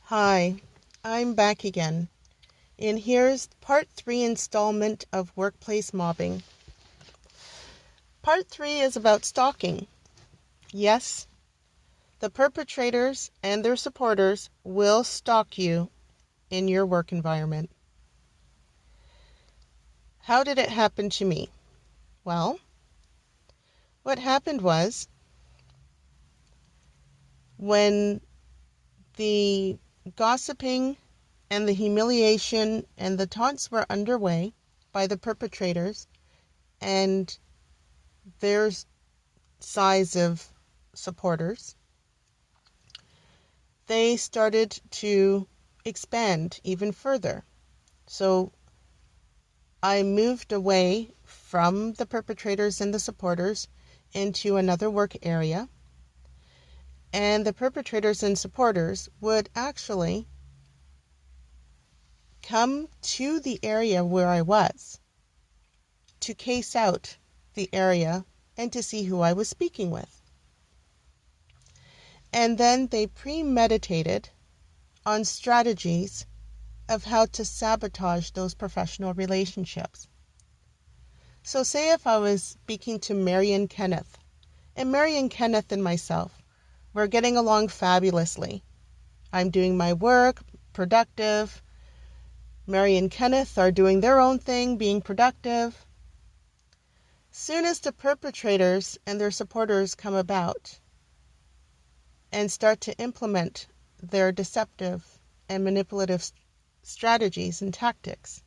Hi, I'm back again, and here's part 3 installment of workplace mobbing. Part 3 is about stalking. Yes, the perpetrators and their supporters will stalk you in your work environment. How did it happen to me? Well, what happened was when the gossiping and the humiliation and the taunts were underway by the perpetrators and their size of supporters, they started to expand even further. So I moved away from the perpetrators and the supporters into another work area. And the perpetrators and supporters would actually come to the area where I was to case out the area and to see who I was speaking with. And then they premeditated on strategies of how to sabotage those professional relationships. So say if I was speaking to Mary and Kenneth, and Mary and Kenneth and myself were getting along fabulously. I'm doing my work, productive. Mary and Kenneth are doing their own thing, being productive. Soon as the perpetrators and their supporters come about and start to implement their deceptive and manipulative strategies and tactics,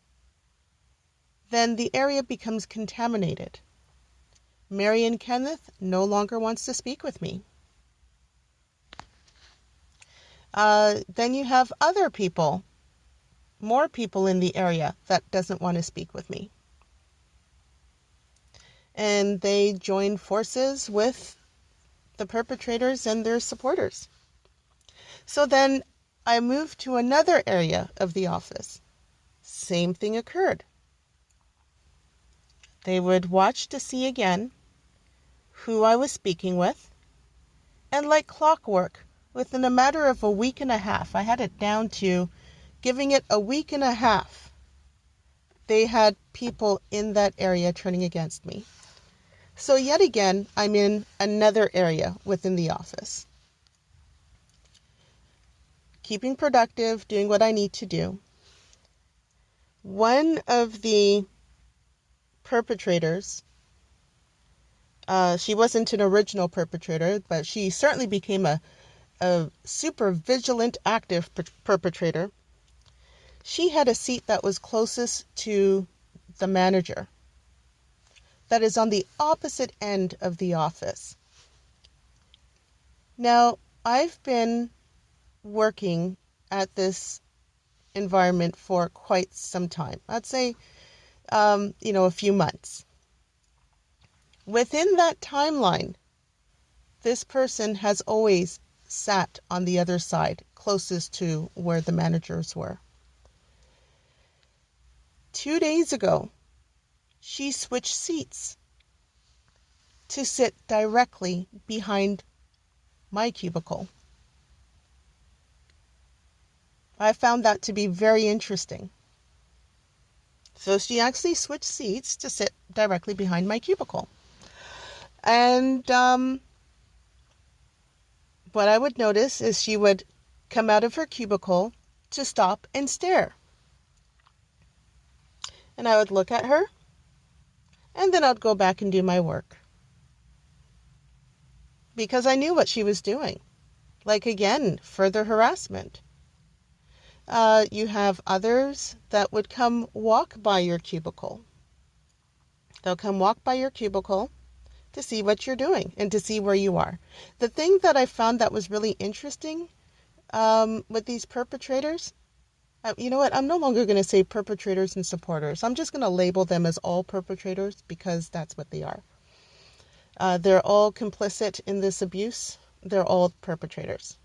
then the area becomes contaminated. Mary and Kenneth no longer wants to speak with me. Then you have other people, more people in the area that doesn't want to speak with me. And they join forces with the perpetrators and their supporters. So then I moved to another area of the office. Same thing occurred. They would watch to see again who I was speaking with, and like clockwork, within a matter of a week and a half, I had it down to giving it a week and a half, they had people in that area turning against me. So yet again, I'm in another area within the office, keeping productive, doing what I need to do. One of the perpetrators, she wasn't an original perpetrator, but she certainly became a super vigilant, active perpetrator. She had a seat that was closest to the manager, that is on the opposite end of the office. Now, I've been working at this environment for quite some time. I'd say, a few months. Within that timeline, this person has always sat on the other side, closest to where the managers were. 2 days ago, she switched seats to sit directly behind my cubicle. I found that to be very interesting. So she actually switched seats to sit directly behind my cubicle. And what I would notice is she would come out of her cubicle to stop and stare. And I would look at her, and then I'd go back and do my work. Because I knew what she was doing. Like, again, further harassment. You have others that would come walk by your cubicle. They'll come walk by your cubicle to see what you're doing and to see where you are. The thing that I found that was really interesting with these perpetrators, you know what? I'm no longer going to say perpetrators and supporters. I'm just going to label them as all perpetrators because that's what they are. They're all complicit in this abuse. They're all perpetrators.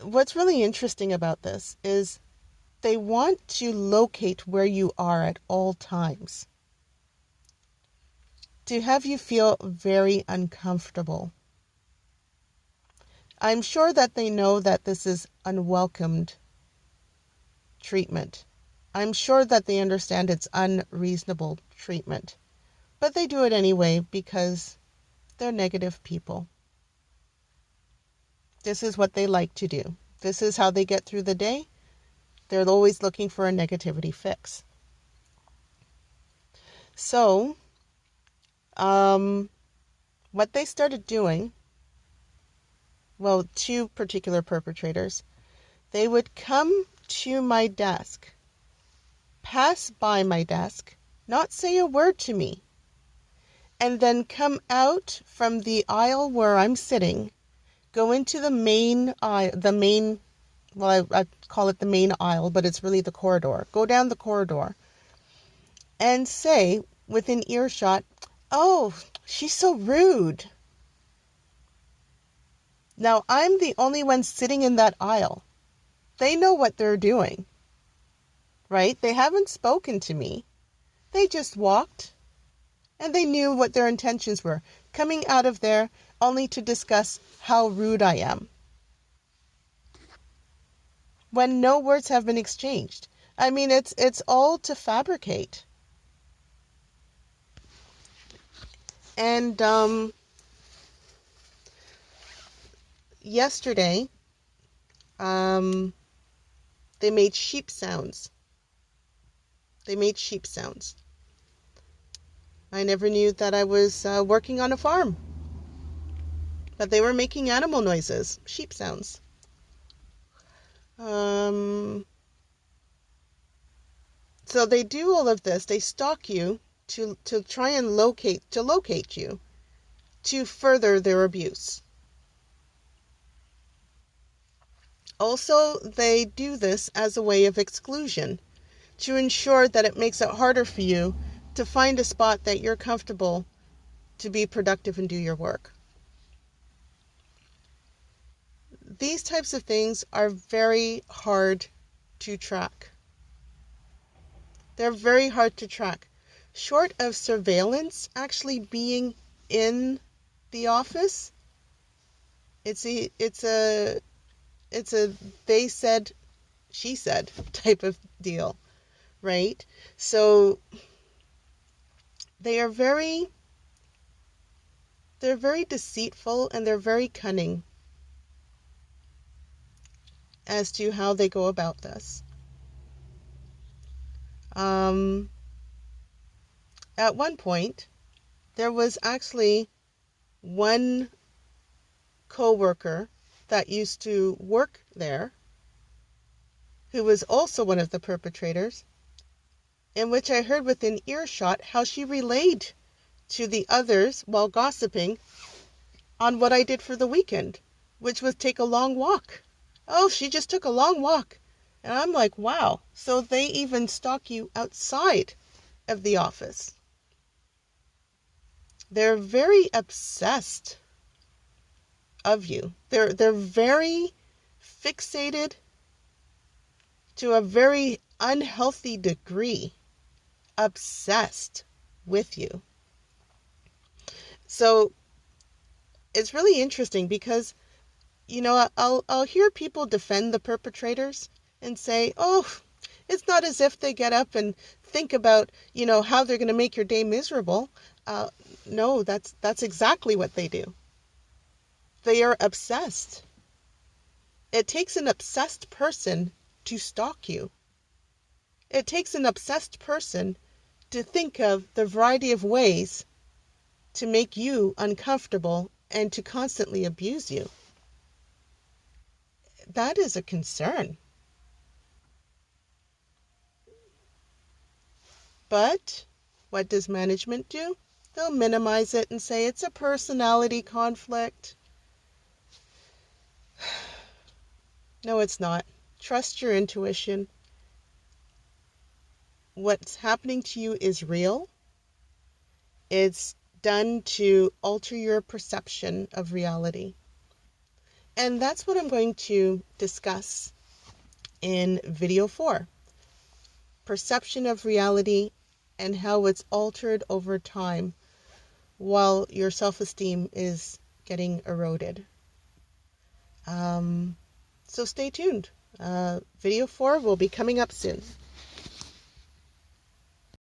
What's really interesting about this is they want to locate where you are at all times, to have you feel very uncomfortable. I'm sure that they know that this is unwelcomed treatment. I'm sure that they understand it's unreasonable treatment. But they do it anyway because they're negative people. This is what they like to do. This is how they get through the day. They're always looking for a negativity fix. So, what they started doing, well, two particular perpetrators, they would come to my desk, pass by my desk, not say a word to me, and then come out from the aisle where I'm sitting, go into the main aisle, well, I call it the main aisle, but it's really the corridor. Go down the corridor and say, within earshot, "Oh, she's so rude." Now, I'm the only one sitting in that aisle. They know what they're doing, right? They haven't spoken to me. They just walked, and they knew what their intentions were, coming out of there only to discuss how rude I am, when no words have been exchanged. I mean, it's all to fabricate. And yesterday, they made sheep sounds. They made sheep sounds. I never knew that I was working on a farm, but they were making animal noises, sheep sounds. So they do all of this. They stalk you to try and locate you, to further their abuse. Also, they do this as a way of exclusion, to ensure that it makes it harder for you to find a spot that you're comfortable to be productive and do your work. These types of things are very hard to track. They're very hard to track. Short of surveillance actually being in the office, it's a they said, she said type of deal, right? So they're very deceitful, and they're very cunning as to how they go about this. At one point, there was actually one co-worker that used to work there, who was also one of the perpetrators, in which I heard within earshot how she relayed to the others while gossiping on what I did for the weekend, which was take a long walk. Oh, she just took a long walk. And I'm like, wow. So they even stalk you outside of the office. They're very obsessed of you. They're very fixated to a very unhealthy degree, obsessed with you. So it's really interesting because, you know, I'll hear people defend the perpetrators and say, "Oh, it's not as if they get up and think about, you know, how they're going to make your day miserable." No, that's exactly what they do. They are obsessed. It takes an obsessed person to stalk you. It takes an obsessed person to think of the variety of ways to make you uncomfortable and to constantly abuse you. That is a concern. But what does management do? They'll minimize it and say it's a personality conflict. No, it's not. Trust your intuition. What's happening to you is real. It's done to alter your perception of reality. And that's what I'm going to discuss in video 4. Perception of reality and how it's altered over time while your self-esteem is getting eroded. So stay tuned. Video 4 will be coming up soon.